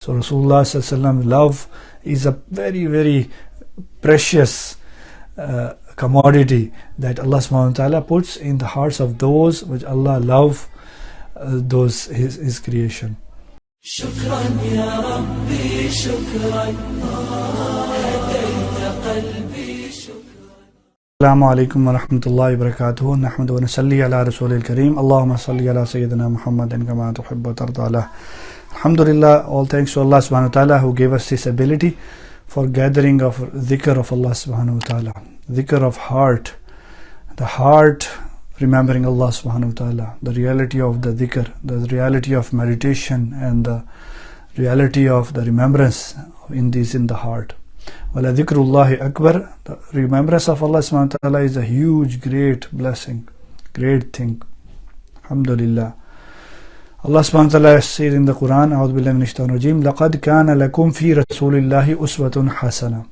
So Rasulullah's love is a very, very precious commodity that Allah subhanahu wa ta'ala puts in the hearts of those which Allah love, those his creation. شكرا يا ربي شكرا هديت قلبي شكرا. Assalamu alaikum wa rahmatullahi wa barakatuhu. Nahmadu wa nasalli ala rasulil kareem. Allahumma salli ala sayyidina Muhammadin kama tuhibbu wa tarda. Alhamdulillah, all thanks to Allah subhanahu wa ta'ala who gave us this ability for gathering of Zikr of Allah subhanahu wa ta'ala. Zikr of heart. The heart remembering Allah subhanahu wa ta'ala. The reality of the Zikr, the reality of meditation, and the reality of the remembrance in the heart. Wala dhikrullahi akbar. The remembrance of Allah subhanahu wa ta'ala is a huge, great blessing, great thing. Alhamdulillah. Allah subhanahu wa ta'ala says in the Quran, A'udhu billahi minash shaitanir rajeem, لَقَدْ كَانَ لَكُمْ فِي رَسُولِ اللَّهِ أُسْوَةٌ حَسَنَةٌ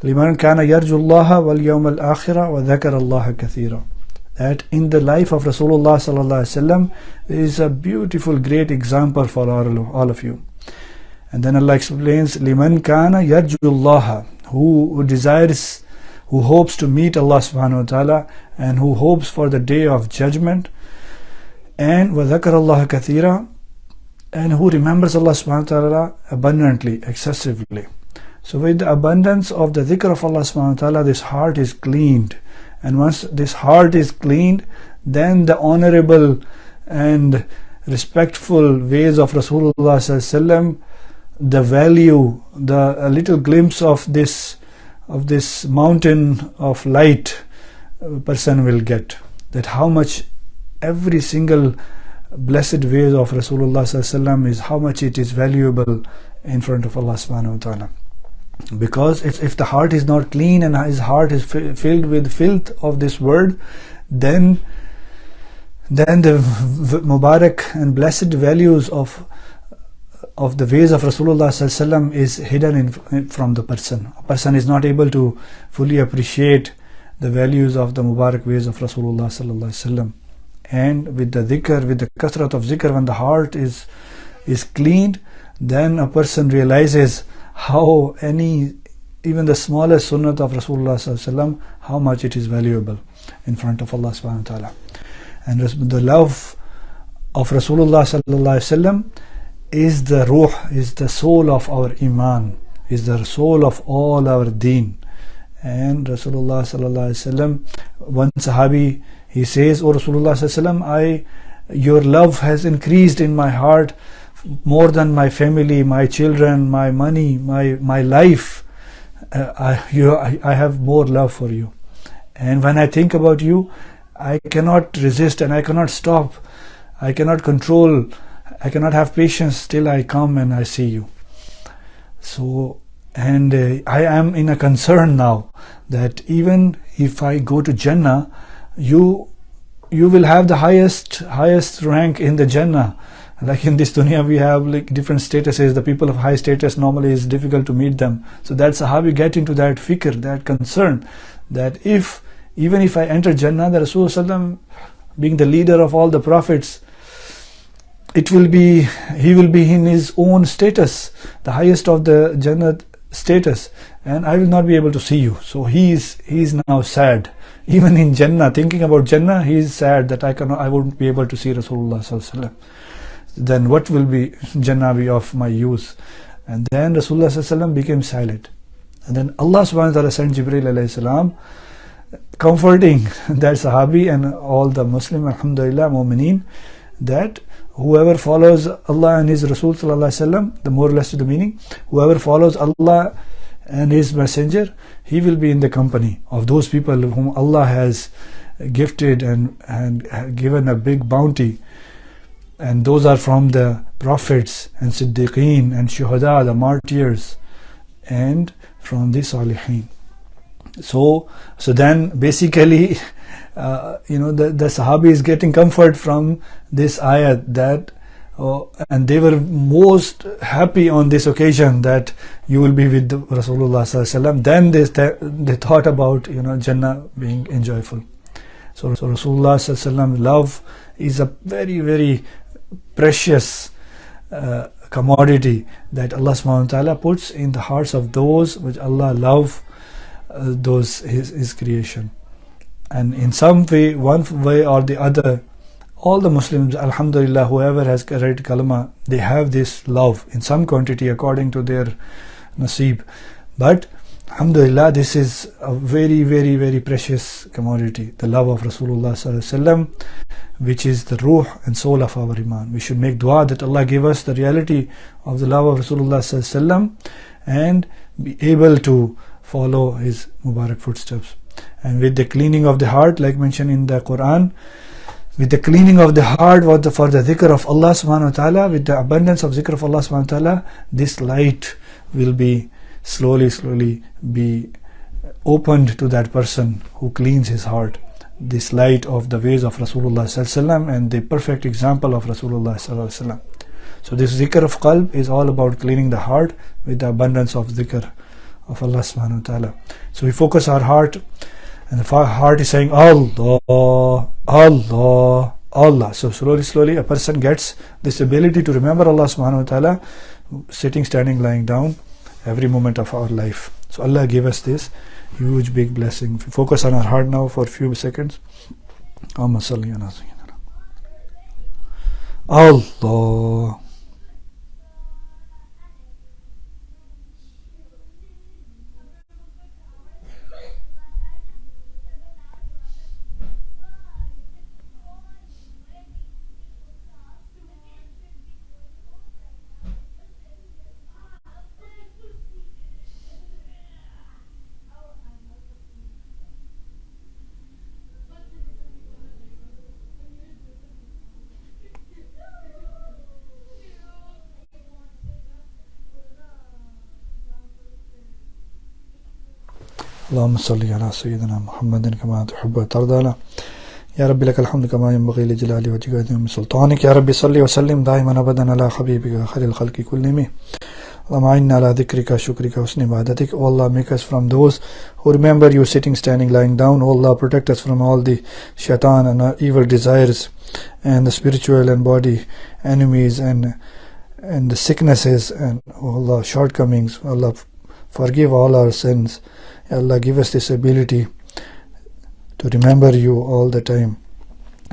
لِمَنْ كَانَ يَرْجُو اللَّهَ وَالْيَوْمَ الْآخِرَ وَذَكَرَ اللَّهَ كَثِيرًا. That in the life of Rasulullah sallallahu alaihi wasallam there is a beautiful, great example for all of you. And then Allah explains, لِمَنْ كَانَ يَرْجُو اللَّهَ, who desires, who hopes to meet Allah subhanahu wa ta'ala, and who hopes for the day of judgment, and وَذَكَرَ اللَّهَ كَثِيرًا, and who remembers Allah subhanahu wa ta'ala abundantly, excessively. So with the abundance of the dhikr of Allah subhanahu wa ta'ala, this heart is cleaned. And once this heart is cleaned, then the honorable and respectful ways of Rasulullah sallallahu alaihi wasallam, the value, a little glimpse of this mountain of light a person will get. That how much every single blessed ways of Rasulullah sallallahu alaihi wasallam is, how much it is valuable in front of Allah subhanahu wa ta'ala. Because if the heart is not clean and his heart is filled with filth of this world, then the Mubarak and blessed values of the ways of Rasulullah sallallahu alaihi wasallam is hidden from the person. A person is not able to fully appreciate the values of the Mubarak ways of Rasulullah sallallahu alaihi wasallam. And with the dhikr, with the kasrat of zikr, when the heart is cleaned, then a person realizes how even the smallest sunnat of Rasulullah sallallahu alaihi wasallam, how much it is valuable in front of Allah subhanahu wa ta'ala. And the love of Rasulullah sallallahu alaihi wasallam is the ruh, is the soul of our iman, is the soul of all our deen. And Rasulullah sallallahu alaihi wasallam, one sahabi, he says, "O Rasulullah sallallahu alaihi wasallam, your love has increased in my heart more than my family, my children, my money, my life. I have more love for you. And when I think about you, I cannot resist and I cannot stop. I cannot control. I cannot have patience till I come and I see you." So, and I am in a concern now that even if I go to Jannah, you will have the highest rank in the Jannah. Like in this dunya we have like different statuses. The people of high status normally is difficult to meet them. So that Sahabi get into that fikr, that concern, that even if I enter Jannah, the Rasulullah being the leader of all the prophets, he will be in his own status, the highest of the Jannah status, and I will not be able to see you. So he is now sad. Even in Jannah, thinking about Jannah, he is sad that I won't be able to see Rasulullah sallallahu alaihi wasallam. Then what will be Jannah be of my use? And then Rasulullah sallallahu alaihi wasallam became silent. And then Allah subhanahu wa ta'ala sent Jibreel alayhi salam, comforting that Sahabi and all the Muslim, alhamdulillah, mu'mineen, that whoever follows Allah and his Rasul sallallahu alaihi wasallam, the more or less to the meaning, whoever follows Allah and his messenger, he will be in the company of those people whom Allah has gifted and given a big bounty. And those are from the prophets and siddiqeen and shuhada, the martyrs, and from the salihin. So then basically the Sahabi is getting comfort from this ayat, that and they were most happy on this occasion that you will be with Rasulullah sallallahu alaihi wasallam. Then they thought about Jannah being enjoyable. So Rasulullah sallallahu alaihi wasallam love is a very, very precious commodity that Allah subhanahu wa ta'ala puts in the hearts of those which Allah love, those his creation. And in some way, one way or the other, all the Muslims, alhamdulillah, whoever has read kalma, they have this love in some quantity according to their naseeb. But alhamdulillah, this is a very, very, very precious commodity, the love of Rasulullah sallallahu alaihi wasallam, which is the ruh and soul of our iman. We should make dua that Allah give us the reality of the love of Rasulullah sallallahu alaihi wasallam and be able to follow his Mubarak footsteps. And with the cleaning of the heart, like mentioned in the Quran, with the cleaning of the heart for the Zikr of Allah subhanahu wa ta'ala, with the abundance of Zikr of Allah subhanahu wa ta'ala, this light will be slowly be opened to that person who cleans his heart. This light of the ways of Rasulullah sallallahu alaihi wasallam and the perfect example of Rasulullah sallallahu alaihi wasallam. So this Zikr of Qalb is all about cleaning the heart with the abundance of Zikr of Allah subhanahu wa ta'ala. So we focus our heart, and the heart is saying Allah, Allah, Allah. So slowly a person gets this ability to remember Allah subhanahu wa ta'ala sitting, standing, lying down, every moment of our life. So Allah gave us this huge big blessing. If we focus on our heart now for a few seconds. Allahumma salli ala sayyidina Allah. اللهم صل على سيدنا محمد كما تحب وترضى يا رب لك الحمد كما ينبغي لجلال وجهك وعظيم سلطانك يا رب صل وسلم دائما ابدا على حبيبك خير الخلق كلهم اللهم اعنا على ذكرك شكرك وحسن عبادتك. O Allah, make us from those who remember you sitting, standing, lying down. O Allah, protect us from all the shaitan and our evil desires and the spiritual and body enemies and the sicknesses and O Allah, shortcomings. O Allah, forgive all our sins. Allah, give us this ability to remember you all the time.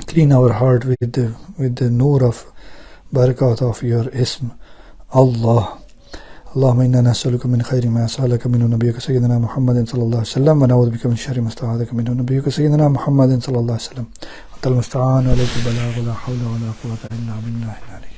Clean our heart with the nur of barakat of your ism Allah. اللهم إنا نسألك من خير ما سألك منه نبيك سيدنا محمد صلى الله عليه وسلم ونعوذ بك من شر ما استعاذك منه نبيك سيدنا محمد صلى الله عليه وسلم. أنت المستعان وعليك البلاغ ولا حول ولا قوة إلا بالله العلي